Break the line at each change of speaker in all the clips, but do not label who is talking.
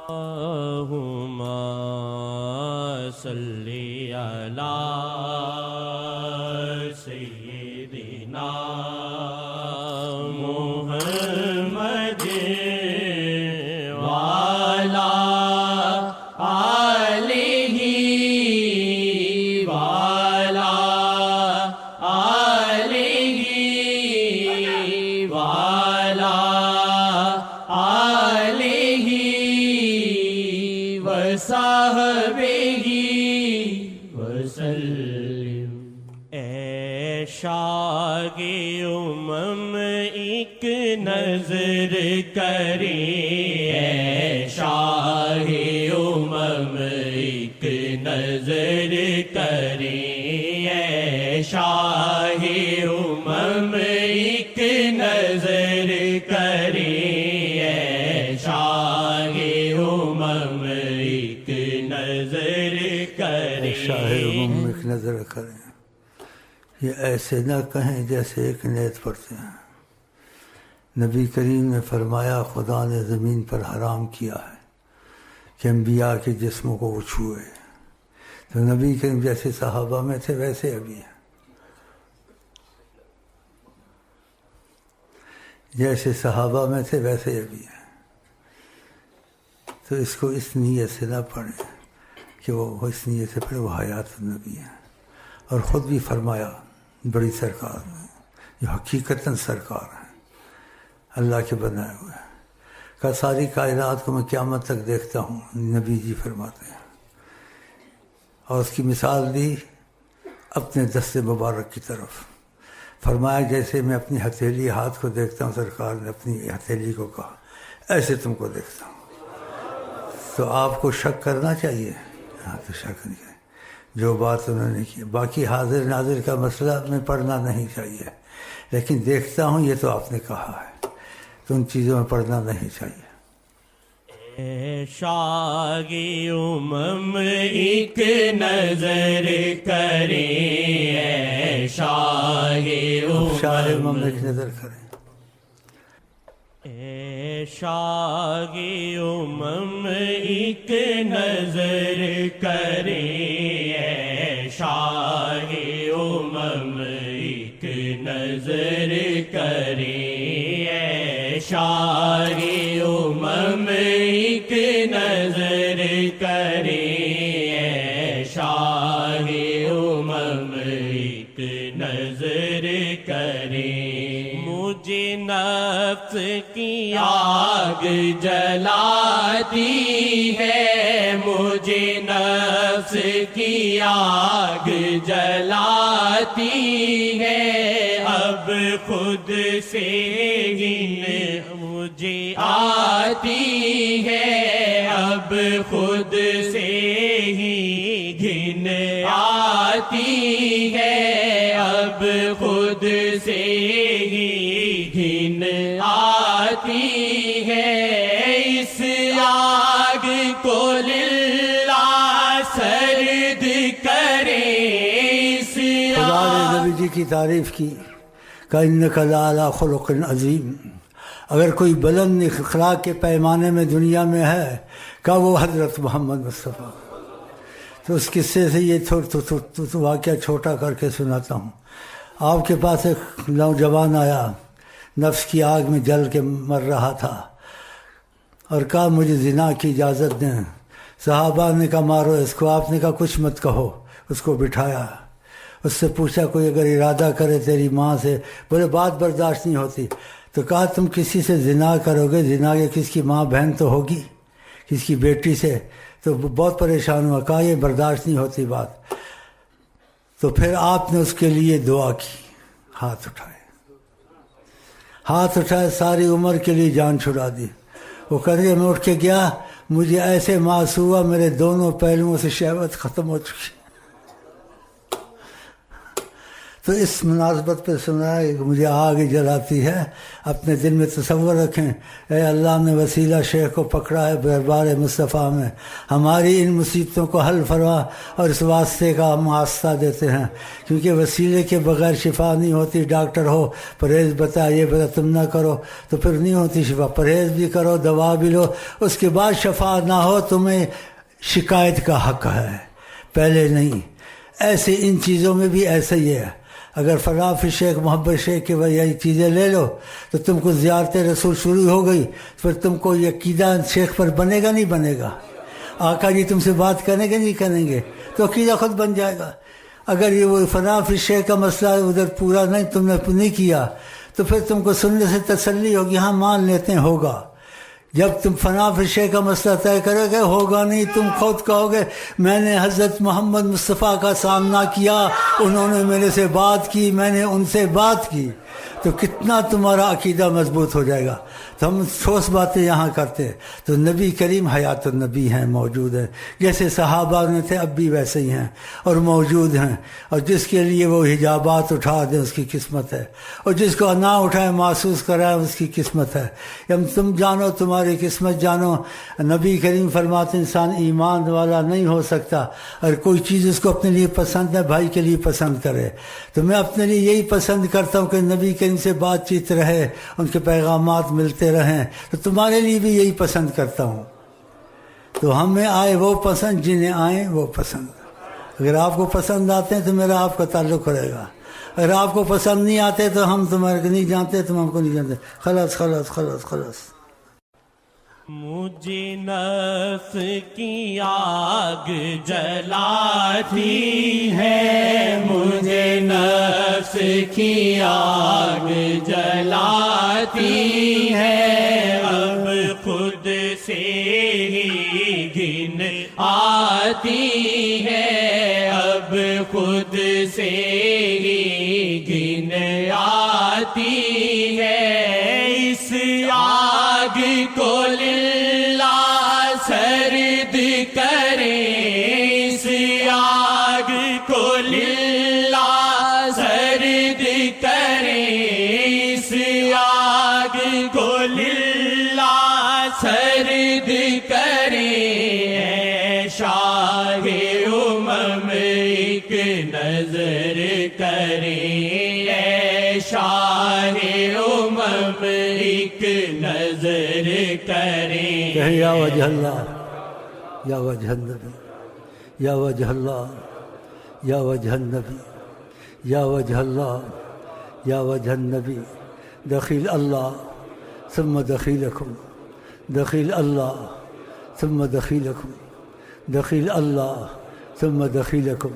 اللہم صلی علی سیدنا محمد وعلی آلہ وعلی آلہ وعلی آلہ وصحبہ وسلم۔ اے شاہ امم ایک نظر کریں، اے شاہ امم ایک نظر کریں، اے شاہ امم ایک نظر کریں، اے شاہ امم ایک نظر کریں۔
شاہ امم ایک نظر کریں، یہ ایسے نہ کہیں جیسے ایک نیت پڑھتے ہیں۔ نبی کریم نے فرمایا خدا نے زمین پر حرام کیا ہے کہ انبیاء کے جسموں کو وہ چھوئے، تو نبی کریم جیسے صحابہ میں تھے ویسے ابھی ہیں، جیسے صحابہ میں تھے ویسے ابھی ہیں۔ تو اس کو اس نیت سے نہ پڑھیں کہ وہ اس نیت سے پڑھے وہ حیات النبی ہیں۔ اور خود بھی فرمایا بڑی سرکار نے، جو حقیقتاً سرکار ہیں، اللہ کے بنائے ہوئے ہیں، کہ ساری کائنات کو میں قیامت تک دیکھتا ہوں، نبی جی فرماتے ہیں۔ اور اس کی مثال دی اپنے دست مبارک کی طرف، فرمایا جیسے میں اپنی ہتھیلی ہاتھ کو دیکھتا ہوں، سرکار نے اپنی ہتھیلی کو کہا ایسے تم کو دیکھتا ہوں۔ تو آپ کو شک کرنا چاہیے؟ ہاں، تو شک نہیں ہے جو بات انہوں نے کی۔ باقی حاضر ناظر کا مسئلہ میں پڑھنا نہیں چاہیے، لیکن دیکھتا ہوں یہ تو آپ نے کہا ہے، تو ان چیزوں میں پڑھنا نہیں چاہیے۔
اے شاہ امم ایک نظر کریں، اے شاہ
شاہ
امم
امم ایک نظر کریں،
اے شاہ امم ایک نظر کریں، اے شاہ امم ایک نظر کریں، اے شاہ امم ایک نظر کریں، اے شاہ امم ایک نظر کریں۔ مجھے نفس کی آگ جلاتی ہے، مجھے نفس کی آگ جلاتی ہے، اب خود سے ہی مجھے آتی ہے، اب خود سے ہی گھن آتی ہے، اب خود سے ہی گھن آتی ہے۔ اس آگ کو للہ سرد کرے، اس
خدا نے نبی جی کی تعریف کی کہ انک لعلی خلق عظیم۔ اگر کوئی بلند اخلاق کے پیمانے میں دنیا میں ہے کہ وہ حضرت محمد مصطفیٰ۔ تو اس قصے سے یہ تو واقعہ چھوٹا کر کے سناتا ہوں۔ آپ کے پاس ایک نوجوان آیا، نفس کی آگ میں جل کے مر رہا تھا، اور کہا مجھے زنا کی اجازت دیں۔ صحابہ نے کہا مارو اس کو، آپ نے کہا کچھ مت کہو۔ اس کو بٹھایا، اس سے پوچھا کوئی اگر ارادہ کرے تیری ماں سے، بولے بات برداشت نہیں ہوتی، تو کہا تم کسی سے زنا کرو گے، زنا کے کس کی ماں بہن تو ہوگی، کس کی بیٹی سے، تو بہت پریشان ہوا، کہا یہ برداشت نہیں ہوتی بات۔ تو پھر آپ نے اس کے لیے دعا کی، ہاتھ اٹھائے، ساری عمر کے لیے جان چھڑا دی۔ وہ کہتے میں اٹھ کے گیا، مجھے ایسے محسوس ہوا میرے دونوں پہلوؤں سے شہوت ختم ہو چکی۔ تو اس مناسبت پہ سنا ہے کہ مجھے آگ جلاتی ہے. اپنے دل میں تصور رکھیں، اے اللہ نے وسیلہ شیخ کو پکڑا ہے دربار مصطفیٰ میں، ہماری ان مصیبتوں کو حل فرما، اور اس واسطے کا ہم واسطہ دیتے ہیں، کیونکہ وسیلے کے بغیر شفا نہیں ہوتی. ڈاکٹر ہو پرہیز بتا، یہ بتا تم نہ کرو تو پھر نہیں ہوتی شفا. پرہیز بھی کرو، دوا بھی لو، اس کے بعد شفا نہ ہو تمہیں شکایت کا حق ہے، پہلے نہیں. ایسے ان چیزوں میں بھی ایسا ہی ہے. اگر فلاں شیخ محبت شیخ کے وجہ یہ چیزیں لے لو تو تم کو زیارت رسول شروع ہو گئی، پھر تم کو یہ عقیدہ شیخ پر بنے گا نہیں بنے گا؟ آقا جی تم سے بات کریں گے نہیں کریں گے تو عقیدہ خود بن جائے گا. اگر یہ وہ فلاں شیخ کا مسئلہ ادھر پورا نہیں تم نے نہیں کیا تو پھر تم کو سننے سے تسلی ہوگی، ہاں مان لیتے ہیں ہوگا. جب تم فنا شیخ کا مسئلہ طے کرو گے ہوگا نہیں، تم خود کہو گے میں نے حضرت محمد مصطفیٰ کا سامنا کیا، انہوں نے میرے سے بات کی، میں نے ان سے بات کی، تو کتنا تمہارا عقیدہ مضبوط ہو جائے گا. تو ہم ٹھوس باتیں یہاں کرتے ہیں. تو نبی کریم حیات النبی ہیں، موجود ہیں، جیسے صحابہ نے تھے اب بھی ویسے ہی ہیں اور موجود ہیں. اور جس کے لیے وہ حجابات اٹھا دیں اس کی قسمت ہے، اور جس کو نہ اٹھائے محسوس کرائے اس کی قسمت ہے. تم جانو، تمہاری قسمت جانو. نبی کریم فرماتے انسان ایمان والا نہیں ہو سکتا اور کوئی چیز اس کو اپنے لیے پسند ہے بھائی کے لیے پسند کرے. تو میں اپنے لیے یہی پسند کرتا ہوں کہ نبی کریم سے بات چیت رہے، ان کے پیغامات ملتے رہیں. تو تمہارے لیے بھی یہی پسند کرتا ہوں. تو ہمیں آئے وہ پسند، جنہیں آئیں وہ پسند. اگر آپ کو پسند آتے ہیں تو میرا آپ کا تعلق رہے گا، اگر آپ کو پسند نہیں آتے تو ہم تمہارے کو نہیں جانتے، تم ہم کو نہیں جانتے. خلاص خلاص خلاص خلاص.
مجھے نفس کی آگ جلاتی ہے، مجھے نفس کی آگ جلاتی ہے، اب خود سے ہی گھن آتی ہے، اب خود سے ہی گھن آتی ہے. اس آگ کو سرد کریں، اس آگ کو للہ سرد کریں، اس آگ کو للہ سرد کریں. اے شاہ امم ایک نظر کریں، اے شاہ امم ایک نظر کریں.
یا وجہ اللہ، یا وجہ النبی، یا وجہ اللہ، یا وجہ النبی، یا وجہ اللہ، یا وجہ النبی. دخیل اللہ ثم دخیلکم، دخیل اللہ ثم دخیلکم، دخیل اللہ ثم دخیلکم.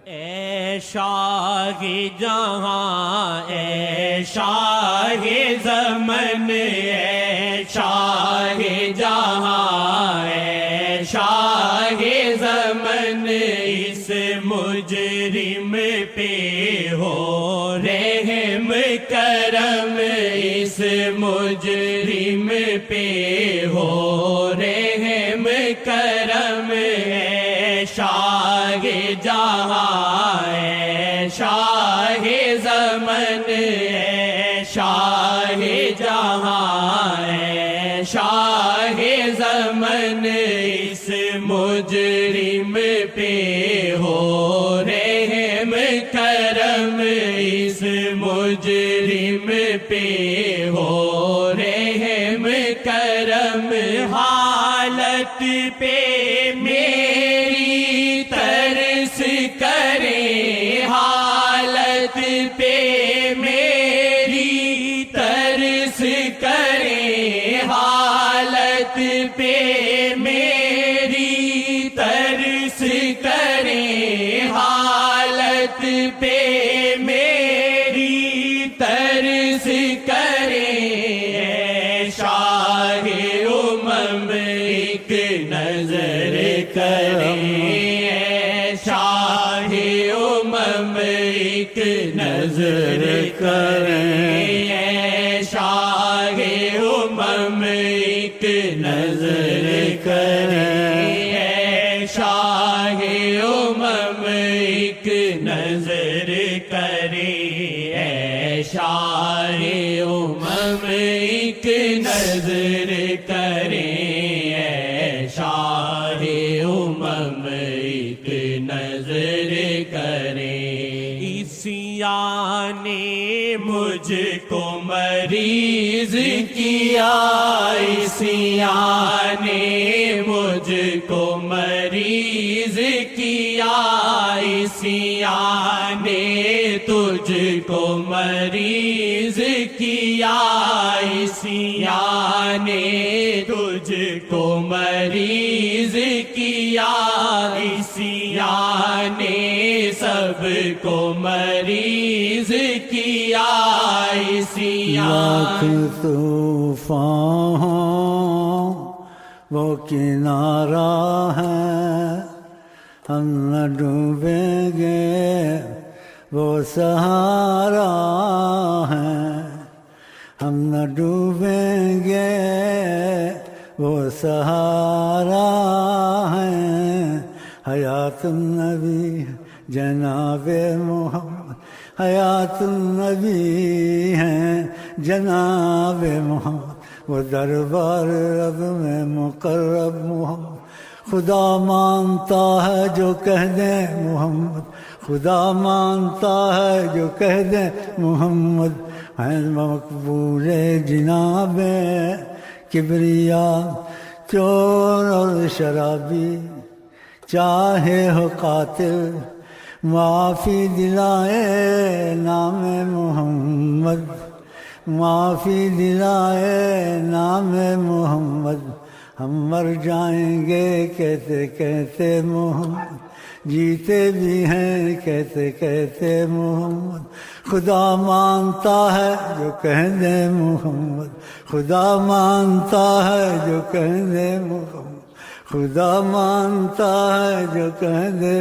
اے شاہ جہاں، اے شاہ زمن، اے شاہ جہاں، اے شاہ زمن، اس مجرم پہ ہو رحم کرم، اس مجرم پہ ہو رحم کرم. اے شاہ جہاں، اے شاہ زمن، اے شاہ جہاں، اے شاہ زمن، اس مجرم پہ ہو رحم کرم، اس مجرم پہ ہو رحم کرم. حالت پہ میری ترس کرے، حالت پہ میری ترس کرے، حالت پہ میری ترس کرے، حالت پہ میری ترس کرے. اے شاہ امم ایک نظر کریں، اے شاہ امم ایک نظر کریں، اے شاہ امم ایک نظر کریں، اے شاہ امم ایک نظر کرے اے شاہ امم ایک نظر کرے اے شاہ امم ایک نظر کرے عیسیٰ نے مجھ کو مریض کیا عیسیٰ نے مجھ کو مریض کیا عیسیٰ نے تجھ کو مریض کیا عیسیٰ نے تجھ کو مریض کیا عیسیٰ نے سب کو مریض کیا
لاکھ
عیسیٰ
طوفان وہ کنارہ ہے ہم نہ ڈوبیں گے وہ سہارا ہے ہم نہ ڈوبیں گے وہ سہارا ہے حیات النبی جناب محمد حیات النبی ہیں جناب محمد وہ دربار رب میں مقرب محمد خدا مانتا ہے جو کہہ دیں محمد خدا مانتا ہے جو کہہ دیں محمد ہیں مقبول جناب کبریا چور اور شرابی چاہے ہو قاتل معافی دلائے نام محمد معافی دلائے نام محمد ہم مر جائیں گے کہتے کہتے محمد جیتے بھی ہیں کہتے کہتے محمد خدا مانتا ہے جو کہہ دے محمد خدا مانتا ہے جو کہہ دے محمد خدا مانتا ہے جو کہہ دے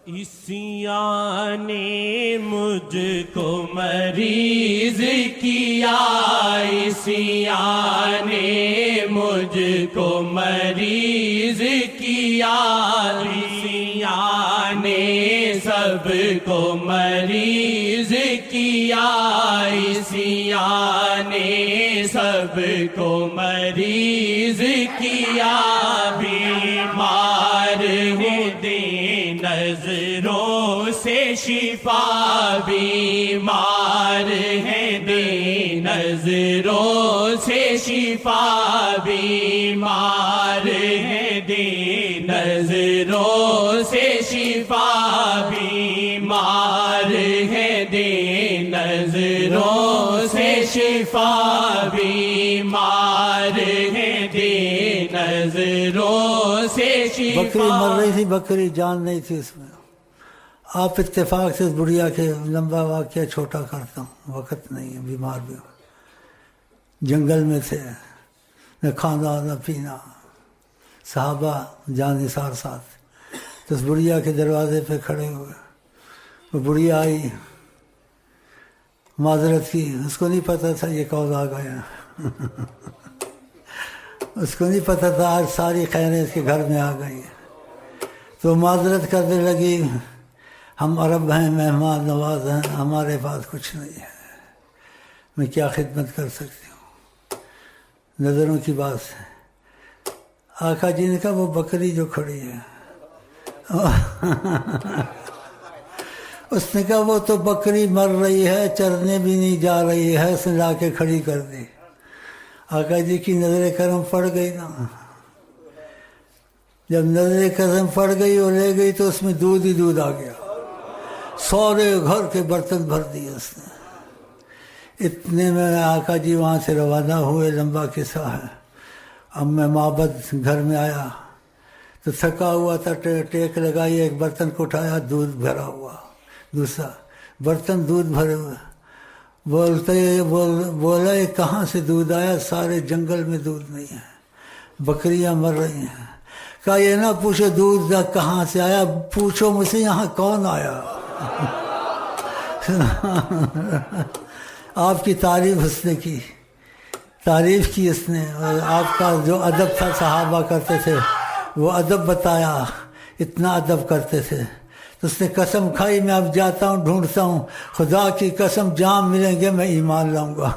عیسیٰ نے مجھ کو مریض کیا عیسیٰ نے مجھ کو مریض کیا عیسیٰ نے سب کو مریض کیا عیسیٰ نے سب کو مریض کیا بیمار ہوں دے نظروں سے شفا بیمار ہے دے نظروں سے شفا بیمار ہے دے نظروں سے شفا بیمار ہے دے نظروں سے شفا بیمار ہے دے نظروں سے شفا
بکری مر رہی تھی بکری جان نہیں تھی اس میں آپ اتفاق سے اس بڑھیا کے لمبا واقعہ چھوٹا کرتا ہوں وقت نہیں ہے بیمار بھی ہوں جنگل میں تھے نہ کھانا نہ پینا صحابہ جان نثار ساتھ تو اس بڑھیا کے دروازے پہ کھڑے ہوئے وہ بڑھیا آئی معذرت کی اس کو نہیں پتہ تھا یہ کون آ گیا اس کو نہیں پتہ تھا آج ساری خیریں اس کے گھر میں آ گئی تو معذرت کرنے لگی ہم عرب ہیں مہمان نواز ہیں ہمارے پاس کچھ نہیں ہے میں کیا خدمت کر سکتی ہوں نظروں کی بات سے آقا جی نے کہا وہ بکری جو کھڑی ہے اس نے کہا وہ تو بکری مر رہی ہے چرنے بھی نہیں جا رہی ہے اس نے لا کے کھڑی کر دی آقا جی کی نظر کرم پڑ گئی نا جب نظر کرم پڑ گئی اور لے گئی تو اس میں دودھ ہی دودھ آ گیا سورے گھر کے برتن بھر دیے اس نے اتنے میں آقا جی وہاں سے روانہ ہوئے لمبا قصہ ہے اب میں معبد گھر میں آیا تو تھکا ہوا تھا ٹیک لگائی ایک برتن کو اٹھایا دودھ بھرا ہوا دوسرا برتن دودھ بھرے ہوئے بولا یہ کہاں سے دودھ آیا سارے جنگل میں دودھ نہیں ہے بکریاں مر رہی ہیں کہا یہ نہ پوچھو دودھ کہاں سے آیا پوچھو مجھ سے یہاں کون آیا آپ کی تعریف اس نے کی تعریف کی اس نے اور آپ کا جو ادب تھا صحابہ کرتے تھے وہ ادب بتایا اتنا ادب کرتے تھے تو اس نے قسم کھائی میں اب جاتا ہوں ڈھونڈتا ہوں، خدا کی قسم جہاں ملیں گے میں ایمان لاؤں گا۔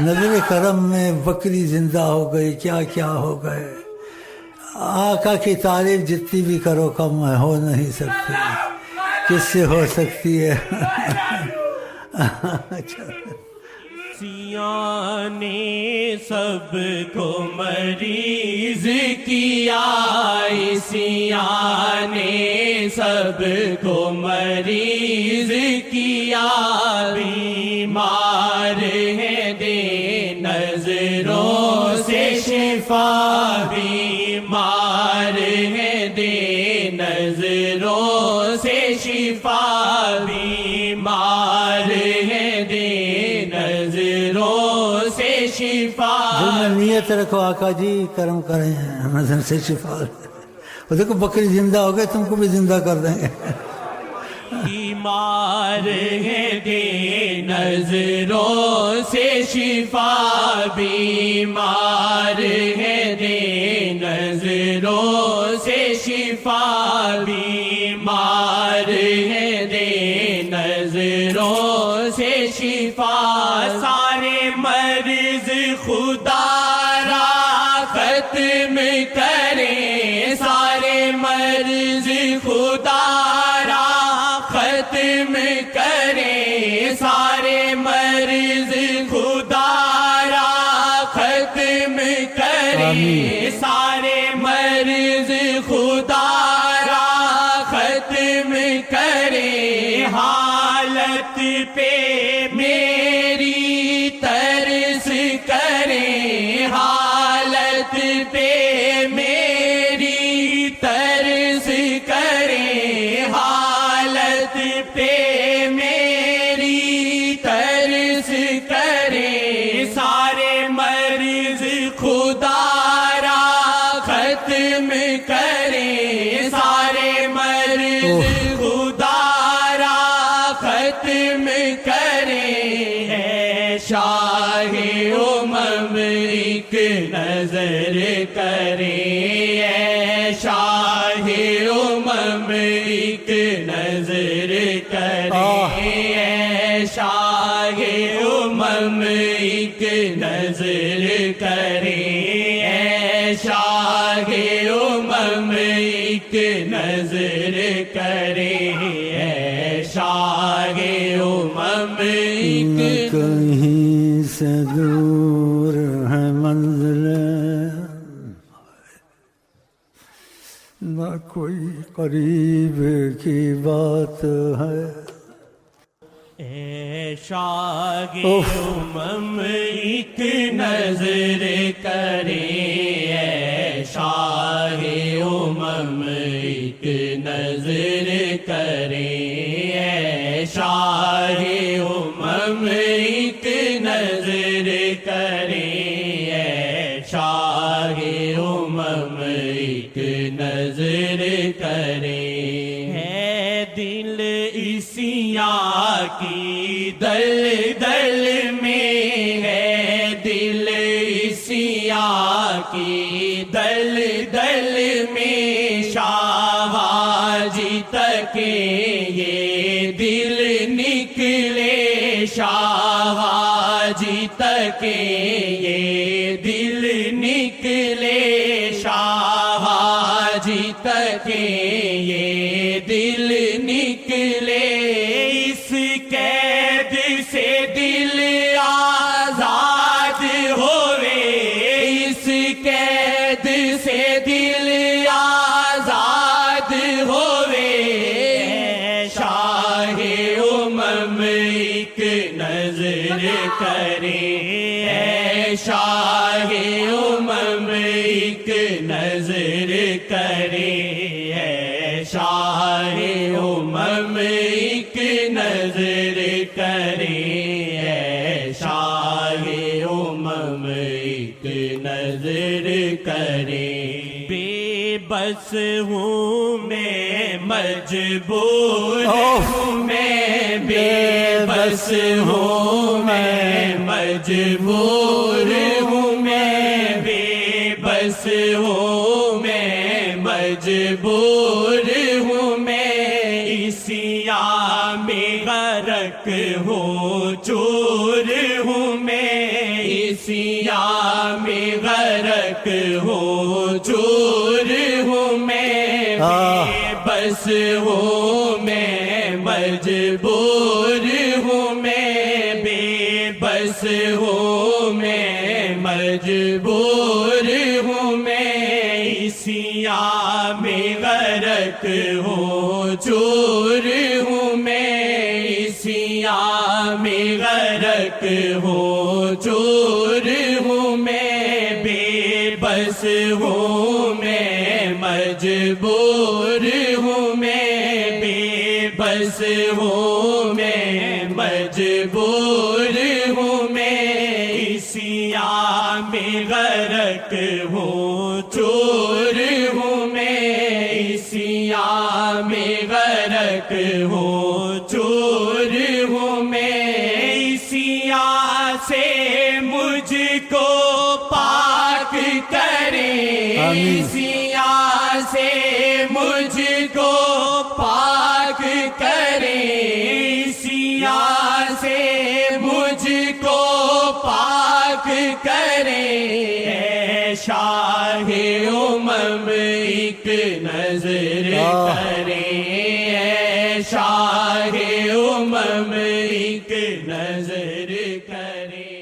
نظر کرم میں بکری زندہ ہو گئی، کیا کیا ہو گئے۔ آقا کی تعریف جتنی بھی کرو کم ہے، ہو نہیں سکتی، کس سے ہو سکتی ہے۔
سیاں نے سب کو مریض کیا، سیاں نے سب کو مریض کیا، بیمار ہے دے نظروں سے شفا، بیمار ہے دے نظروں سے شفا، بیمار ہے دے نظروں سے شفا۔
جو میں نیت رکھو آقا جی کرم کریں نظر سے شفا، وہ دیکھو بکری زندہ ہو گئے، تم کو بھی زندہ کر دیں گے۔
بیمار ہے دے نظروں سے شفا، بیمار ہے دے نظروں سے شفا، بیمار ہے دے نظروں سے شفا، سارے مرض خدا را ختم کرے، سارے مرض خدا را ختم کرے، سارے مرض خدا را ختم کرے، سارے مرض خدا را ختم کرے، حالت پہ میری ترس کرے، حالت پہ میری ترس کرے، حالت پہ میری ترس کرے، سارے مرض خدا را ختم کرے، سارے مرض خدا را ختم کرے، اے شاہ امم ایک نظر کرے، اے شاہ امم ایک نظر کرے، اے شاہ امم ایک نظر کرے، اے شاہ امم ایک نظر کرے، اے شاہ امم ایک۔
کہیں سے دور ہے منزل، نہ کوئی قریب کی بات ہے،
اے شاہ امم ایک نظر کرے، اے شاہ امم ایک نظر کرے، اے شاہ امم ایک نظر کرے، اے شاہ امم ایک نظر کرے، ہے دل اسیاں کی دلدل میں، ہے دل اسیاں کی دلدل میں، شاہ حاجی تک یہ دل نکلے، شاہ حاجی تک یہ دل نکلے، شاہ حاجی تک یہ دل نکلے، اس قید سے دل آزاد ہوئے، اس قید سے دل آزاد ہوئے، اے شاہ امم ایک نظر کرے، اے شاہ امم ایک نظر کرے، اے شاہ امم ایک نظر کرے، اے شاہ امم ایک نظر کرے، بے بس ہوں میں مجبور ہوں میں، بے بس ہوں میں مجبور ہوں میں، بے بس ہوں میں مجبور سیاہ میں غرق ہوں چور ہوں میں سیاہ میں غرق ہوں چور ہوں میں بے بس ہوں میں مجبور ہوں میں بے بس ہوں میں مجبور ہوں میں سیاہ میں غرق ہوں چور ہوں میں سیاہ میں غرق ہوں چور ہوں میں بے بس ہوں میں مجبور ہوں میں بے بس ہوں میں مجبور ہوں میں سیاہ میں غرق ہوں چور ہوں میں سیاہ میں غرق ہوں چور ہوں میں سیاہ سے مجھ کو پاک کرے
آمین۔
سیاہ سے مجھ کو پاک کرے سیاہ سے مجھ کو پاک کرے اے شاہ امم ایک نظر کرے اے شاہ امم ایک نظر کرے